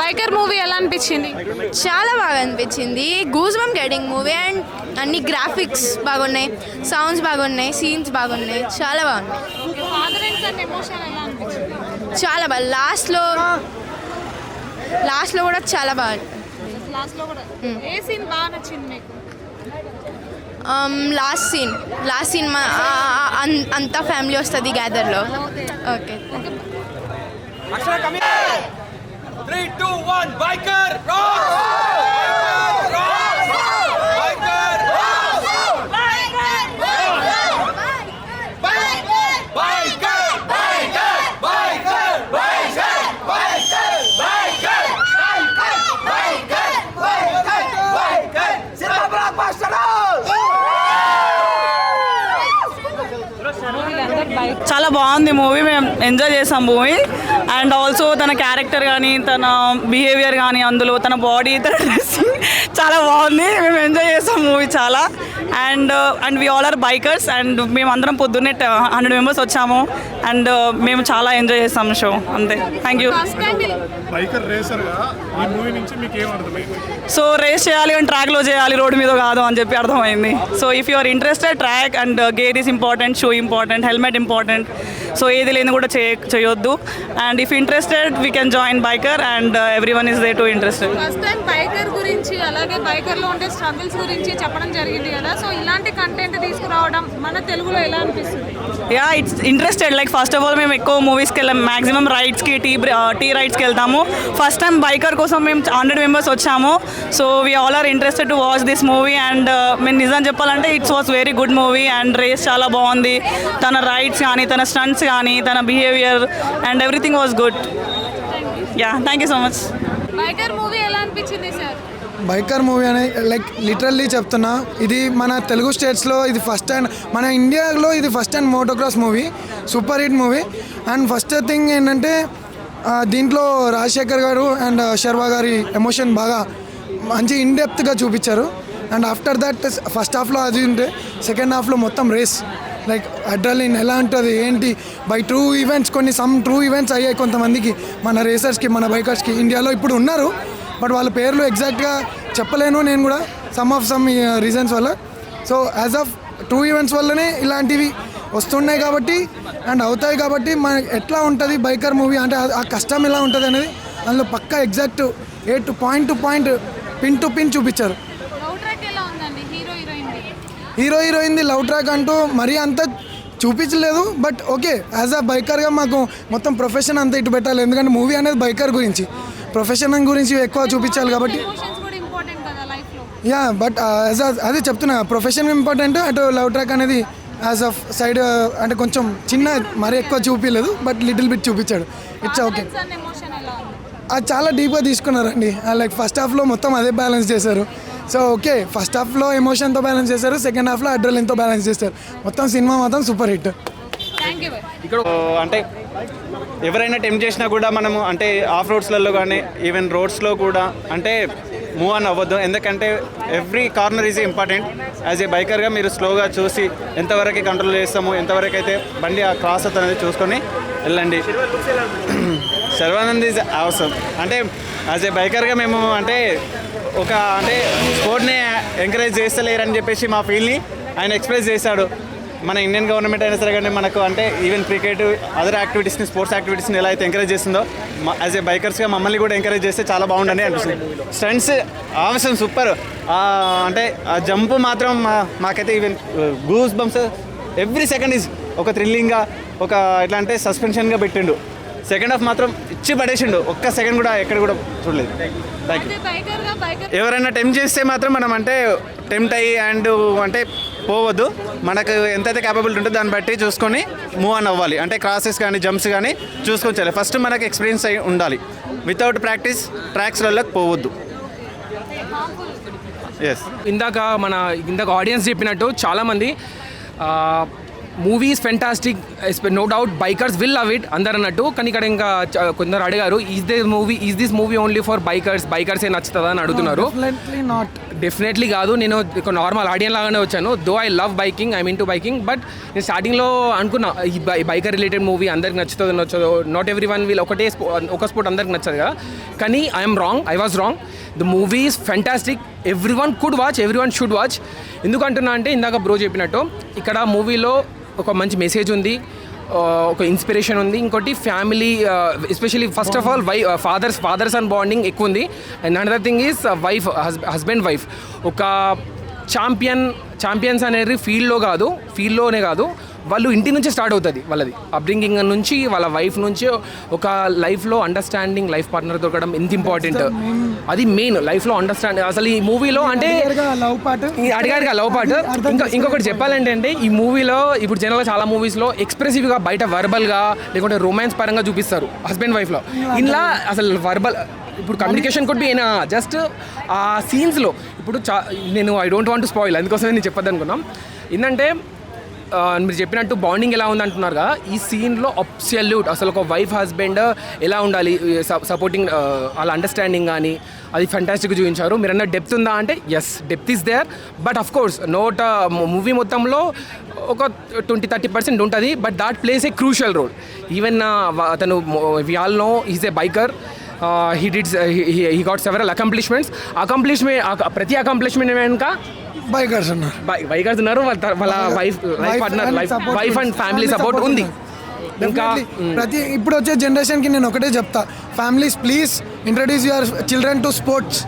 Biker movie ఎలా అనిపించింది? చాలా బాగా అనిపించింది. Goose bump getting movie and అన్ని గ్రాఫిక్స్ బాగున్నాయి, సౌండ్స్ బాగున్నాయి, సీన్స్ బాగున్నాయి, చాలా బాగున్నాయి. ఫాదర్ అండ్ సన్ ఎమోషన్ ఎలా అనిపించింది? చాలా బాగా లాస్ట్లో కూడా చాలా బాగా. లాస్ట్లో కూడా ఏ సీన్ బాగా నచ్చింది మీకు? లాస్ట్ సీన్ అంతా ఫ్యామిలీ వస్తుంది గ్యాదర్లో. Okay 3, 2, 1, biker rock! Biker rock! Biker rock! Biker! Biker! Biker! Biker! Biker! Biker! Biker! Biker! Biker! Cinema blockbuster! చాలా బాగుంది మూవీ. మేము ఎంజాయ్ చేసాం మూవీ. అండ్ ఆల్సో తన క్యారెక్టర్ కానీ తన బిహేవియర్ కానీ అందులో తన బాడీ తన డ్రెస్సింగ్ చాలా బాగుంది. మేము ఎంజాయ్ చేసాం మూవీ చాలా. And we all are bikers and మేము అందరం పొద్దున్నే 100 మెంబర్స్ వచ్చాము. అండ్ మేము చాలా ఎంజాయ్ చేసాం షో. అంతే, థ్యాంక్ యూ. బైకర్ రేసర్గా ఈ మూవీ నుంచి మీకు ఏం అర్థమైంది? సో రేస్ చేయాలి కానీ ట్రాక్లో చేయాలి, రోడ్డు మీద కాదు అని చెప్పి అర్థమైంది. So if you are interested, track and gear is important, shoe important, helmet important. So ఏది లేని కూడా చేయొద్దు. And if interested we can join biker and everyone is they to interested. First time biker గురించి అలాగే బైకర్లో ఉండే struggles గురించి చెప్పడం జరిగింది కదా. సో ఇలాంటి కంటెంట్ తీసుకురావడం మన తెలుగులో ఎలా అనిపిస్తుంది? Yeah, it's interested. Like first of all మేము ఎక్కువ మూవీస్కి వెళ్ళాం, మ్యాక్సిమం రైడ్స్కి టీ రైడ్స్కి వెళ్తాము. ఫస్ట్ టైం బైకర్ కోసం మేము 100 మెంబర్స్ వచ్చాము. So we all are interested to watch this movie. And మేము నిజం చెప్పాలంటే it's was very good movie. And race చాలా బాగుంది. తన రైడ్స్ కానీ, తన స్టంట్స్ కానీ, తన behaviour and everything was good. Yeah, thank you so much. Biker movie ఎలా అనిపించింది సార్? బైకర్ మూవీ అనే లైక్ లిటరల్లీ చెప్తున్నా, ఇది మన తెలుగు స్టేట్స్లో ఇది ఫస్ట్ అండ్ మన ఇండియాలో ఇది first and motocross movie, super hit movie. And first thing ఏంటంటే దీంట్లో రాజశేఖర్ గారు అండ్ శర్వా గారి ఎమోషన్ బాగా మంచి ఇన్డెప్త్గా చూపించారు. అండ్ ఆఫ్టర్ దట్ ఫస్ట్ హాఫ్లో అది ఉంటే సెకండ్ హాఫ్లో మొత్తం రేస్ లైక్ అడ్రలిన్ ఎలా ఉంటుంది ఏంటి by true events, some true events అయ్యాయి కొంతమందికి, మన రేసర్స్కి, మన బైకర్స్కి. ఇండియాలో ఇప్పుడు ఉన్నారు బట్ వాళ్ళ పేర్లు ఎగ్జాక్ట్గా చెప్పలేను నేను కూడా, సమ్ రీజన్స్ వల్ల. So as of true events వల్లనే ఇలాంటివి వస్తున్నాయి కాబట్టి అండ్ అవుతాయి కాబట్టి మన ఎట్లా ఉంటుంది బైకర్ మూవీ అంటే ఆ కష్టం ఎలా ఉంటుంది అనేది అందులో పక్కా exact point to point, pin to pin చూపించారు. హీరో హీరోయిన్ది లవ్ ట్రాక్ అంటూ మరీ అంత చూపించలేదు. బట్ ఓకే, యాజ్ అ బైకర్గా మాకు మొత్తం ప్రొఫెషన్ అంతా ఇటు పెట్టాలి. ఎందుకంటే మూవీ అనేది బైకర్ గురించి, ప్రొఫెషన్ గురించి ఎక్కువ చూపించాలి కాబట్టి. యా, బట్ అదే చెప్తున్నా, ప్రొఫెషన్ ఇంపార్టెంట్, అటు లవ్ ట్రాక్ అనేది యాజ్ ఆఫ్ సైడ్ అంటే కొంచెం చిన్న, మరీ ఎక్కువ చూపించలేదు బట్ లిటిల్ బిట్ చూపించాడు. It's okay. అది చాలా డీప్గా తీసుకున్నారండి. లైక్ ఫస్ట్ హాఫ్లో మొత్తం అదే బ్యాలెన్స్ చేశారు. సో ఓకే, ఫస్ట్ హాఫ్లో ఎమోషన్తో బ్యాలెన్స్ చేశారు, సెకండ్ హాఫ్లో అడ్రలిన్తో బ్యాలెన్స్ చేశారు. మొత్తం సినిమా మాత్రం సూపర్ హిట్. ఇక్కడ అంటే ఎవరైనా టెంప్ట్ చేసినా కూడా మనము అంటే ఆఫ్ రోడ్స్లలో కానీ ఈవెన్ రోడ్స్లో కూడా అంటే మూవ్ ఆన్ అవ్వద్దు. ఎందుకంటే every corner is important. As a బైకర్గా మీరు స్లోగా చూసి ఎంతవరకు కంట్రోల్ చేస్తాము, ఎంతవరకు అయితే బండి ఆ క్రాస్ అవుతుంది చూసుకొని వెళ్ళండి. సర్వానంద్ ఈజ్ అవసరం. అంటే యాజ్ ఏ బైకర్గా మేము అంటే స్పోర్ట్ని ఎంకరేజ్ చేస్తలేరని చెప్పేసి మా ఫీల్ని ఆయన ఎక్స్ప్రెస్ చేశాడు. మన ఇండియన్ గవర్నమెంట్ అయినా సరే కానీ మనకు అంటే ఈవెన్ క్రికెట్, అదర్ యాక్టివిటీస్ని, స్పోర్ట్స్ యాక్టివిటీస్ని ఎలా అయితే ఎంకరేజ్ చేస్తుందో యాజ్ ఏ బైకర్స్గా మమ్మల్ని కూడా ఎంకరేజ్ చేస్తే చాలా బాగుండని అనిపిస్తుంది. స్టంట్స్ అవసరం సూపర్. అంటే ఆ జంప్ మాత్రం మాకైతే even goose bumps every second is ఒక థ్రిల్లింగ్గా, ఒక ఎట్లా అంటే సస్పెన్షన్గా పెట్టిండు. సెకండ్ హాఫ్ మాత్రం ఇచ్చి పడేసిండు, ఒక్క సెకండ్ కూడా ఎక్కడ కూడా చూడలేదు. ఎవరైనా టెంప్ట్ చేస్తే మాత్రం మనం అంటే టెంప్ట్ అయ్యి అండ్ అంటే పోవద్దు. మనకు ఎంతైతే క్యాపబిలిటీ ఉంటుందో దాన్ని బట్టి చూసుకొని మూవ్ ఆన్ అవ్వాలి. అంటే క్రాసెస్ కానీ జంప్స్ కానీ చూసుకొని చేయాలి. ఫస్ట్ మనకు ఎక్స్పీరియన్స్ అయి ఉండాలి. వితౌట్ ప్రాక్టీస్ ట్రాక్స్లలోకి పోవద్దు. ఎస్, ఇందాక ఆడియన్స్ చెప్పినట్టు చాలామంది movies fantastic, no doubt bikers will love it అందరు అన్నట్టు. కానీ ఇక్కడ ఇంకా కొందరు అడిగారు, is this movie only for bikers ఏ నచ్చుతుందా అని అడుగుతున్నారు. డెఫినెట్లీ కాదు, నేను ఒక నార్మల్ ఆడియన్ లాగానే వచ్చాను. Though I love biking, I mean to biking, but నేను స్టార్టింగ్లో అనుకున్నా ఈ బైకర్ రిలేటెడ్ మూవీ అందరికి నచ్చుతుందో నచ్చదో, నాట్ ఎవ్రీ వన్ వీల్ ఒక స్పోర్ట్ అందరికి నచ్చదు కదా. కానీ I was wrong. The movie is fantastic, everyone could watch, everyone should watch. ఎందుకంటున్నా అంటే ఇందాక బ్రో చెప్పినట్టు ఇక్కడ మూవీలో ఒక మంచి మెసేజ్ ఉంది, ఒక ఇన్స్పిరేషన్ ఉంది. ఇంకోటి family, especially first of all father son bonding ఎక్కువ ఉంది. And another thing is husband wife. ఒక ఛాంపియన్స్ అనేది ఫీల్డ్లోనే కాదు, వాళ్ళు ఇంటి నుంచే స్టార్ట్ అవుతుంది. వాళ్ళది అప్బ్రింగింగ్ నుంచి, వాళ్ళ వైఫ్ నుంచి ఒక లైఫ్లో అండర్స్టాండింగ్ లైఫ్ పార్ట్నర్ దొరకడం ఎంత ఇంపార్టెంట్, అది మెయిన్ లైఫ్లో అండర్స్టాండింగ్. అసలు ఈ మూవీలో అంటే అడిగారుగా లవ్ పార్ట్. ఇంకొకటి చెప్పాలంటే అంటే ఈ మూవీలో ఇప్పుడు జనరల్గా చాలా మూవీస్లో ఎక్స్ప్రెసివ్గా బయట వర్బల్గా లేకుంటే రొమాన్స్ పరంగా చూపిస్తారు హస్బెండ్ వైఫ్లో. ఇలా అసలు వర్బల్ ఇప్పుడు కమ్యూనికేషన్ కూడా అయినా జస్ట్ ఆ సీన్స్లో ఇప్పుడు నేను I don't want to spoil, అందుకోసమే నేను చెప్పొద్దు అనుకున్నాం. ఏంటంటే మీరు చెప్పినట్టు బాండింగ్ ఎలా ఉంది అంటున్నారుగా, ఈ సీన్లో అబ్సల్యూట్ అసలు ఒక వైఫ్ హస్బెండ్ ఎలా ఉండాలి, సపోర్టింగ్ వాళ్ళ అండర్స్టాండింగ్ కానీ అది ఫెంటాస్టిక్గా చూపించారు. మీరు అన్న డెప్త్ ఉందా అంటే yes, depth is there, but of course movie మొత్తంలో ఒక 20-30% ఉంటుంది, but that plays a crucial role. Even అతను we all know is a biker. he got several accomplishments. ప్రతి అకాంప్లిష్మెంట్ వెనుక బైకర్స్ ఉన్నారు, వాళ్ళ వైఫ్ అండ్ ఫ్యామిలీ సపోర్ట్ ఉంది. ఇంకా ప్రతి ఇప్పుడు వచ్చే జనరేషన్కి నేను ఒకటే చెప్తా, families please introduce your children to sports,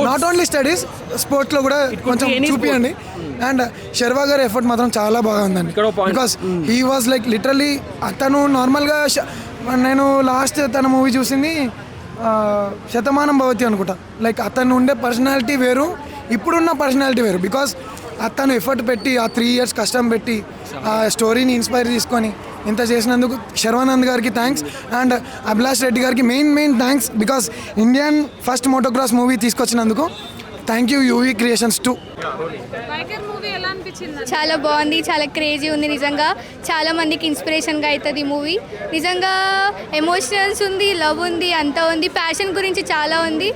not only studies, స్పోర్ట్స్లో కూడా కొంచెం చూపియండి. అండ్ శర్వా గారి ఎఫర్ట్ మాత్రం చాలా బాగా ఉందండి, because he was like literally అతను నార్మల్గా నేను లాస్ట్ తన మూవీ చూసింది శతమానం భవతి అనుకుంటా. లైక్ అతను ఉండే పర్సనాలిటీ వేరు, ఇప్పుడున్న పర్సనాలిటీ వేరు. బికాస్ అతను ఎఫర్ట్ పెట్టి ఆ 3 years కష్టం పెట్టి ఆ స్టోరీని ఇన్స్పైర్ తీసుకొని ఇంత చేసినందుకు శర్వానంద్ గారికి థ్యాంక్స్. అండ్ అభిలాష్ రెడ్డి గారికి main thanks, because Indian first motocross movie తీసుకొచ్చినందుకు. Thank you UV Creations too. చాలా బాగుంది, చాలా క్రేజీ ఉంది. నిజంగా చాలా మందికి ఇన్స్పిరేషన్గా అవుతుంది ఈ మూవీ. నిజంగా ఎమోషనల్స్ ఉంది, లవ్ ఉంది, అంతా ఉంది, ప్యాషన్ గురించి చాలా ఉంది.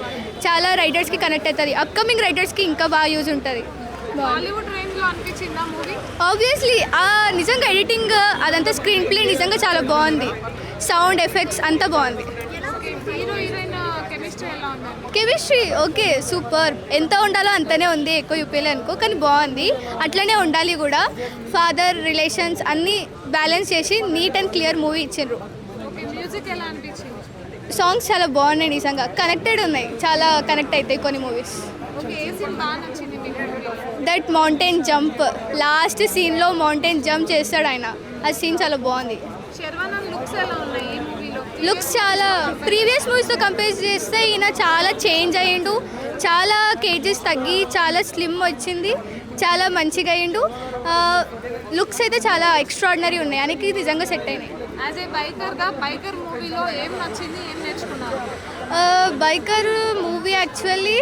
చాలా రైడర్స్కి కనెక్ట్ అవుతుంది, అప్కమింగ్ రైడర్స్కి ఇంకా బాగా యూజ్ ఉంటుంది. ఆబ్వియస్లీ నిజంగా ఎడిటింగ్ అదంతా స్క్రీన్ ప్లే నిజంగా చాలా బాగుంది, సౌండ్ ఎఫెక్ట్స్ అంతా బాగుంది. కెమిస్ట్రీ ఓకే సూపర్, ఎంత ఉండాలో అంతనే ఉంది, ఎక్కువ చూపేలే అనుకో, కానీ బాగుంది, అట్లనే ఉండాలి కూడా. ఫాదర్ రిలేషన్స్ అన్నీ బ్యాలెన్స్ చేసి నీట్ అండ్ క్లియర్ మూవీ ఇచ్చిండ్రు. సాంగ్స్ చాలా బాగున్నాయి, నిజంగా కనెక్టెడ్ ఉన్నాయి, చాలా కనెక్ట్ అవుతాయి కొన్ని movies. That mountain jump, last సీన్లో మౌంటైన్ జంప్ చేస్తాడు ఆయన, ఆ సీన్ చాలా బాగుంది. లుక్స్ చాలా ప్రీవియస్ మూవీస్తో కంపేర్ చేస్తే ఈయన చాలా చేంజ్ అయ్యిండు, చాలా కేజీస్ తగ్గి చాలా స్లిమ్ వచ్చింది, చాలా మంచిగా అయ్యిండు. లుక్స్ అయితే చాలా ఎక్స్ట్రాడినరీ ఉన్నాయి, ఆయనకి నిజంగా సెట్ అయినాయి. యాజ్ ఏ బైకర్గా బైకర్ మూవీలో ఏం నచ్చింది, ఏం నేర్చుకున్నారు? Biker movie actually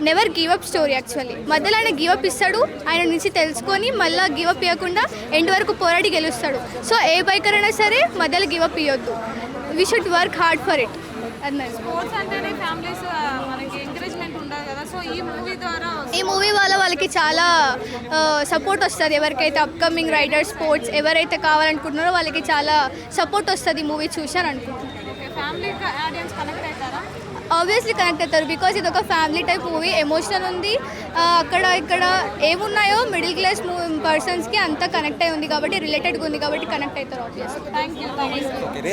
never give up story. Actually మధ్యలో ఆయన గివ్ అప్ ఇస్తాడు, ఆయన నుంచి తెలుసుకొని మళ్ళీ గివ్ అప్ ఇవ్వకుండా ఎండ్ వరకు పోరాడి గెలుస్తాడు. సో ఏ బైకర్ అయినా సరే మధ్యలో గివ్ అప్ ఇవ్వద్దు, we should work hard for it. Sports అంటేనే ఫ్యామిలీస్ మనకి ఎంకరేజ్మెంట్ ఉండదు కదా, సో ఈ మూవీ వల్ల వాళ్ళకి చాలా సపోర్ట్ వస్తుంది. ఎవరికైతే అప్కమింగ్ రైడర్ స్పోర్ట్స్ ఎవరైతే కావాలనుకుంటున్నారో వాళ్ళకి చాలా సపోర్ట్ వస్తుంది మూవీ చూశాను అనుకుంటున్నాను. ఆబ్వియస్లీ కనెక్ట్ అవుతారు, బికాజ్ ఇది ఒక ఫ్యామిలీ టైప్ మూవీ, ఎమోషనల్ ఉంది, అక్కడ ఇక్కడ ఏమున్నాయో మిడిల్ క్లాస్ పర్సన్స్కి అంతా కనెక్ట్ అయి ఉంది కాబట్టి, రిలేటెడ్గా ఉంది కాబట్టి కనెక్ట్ అవుతారు ఆబ్వియస్లీ. Thank you.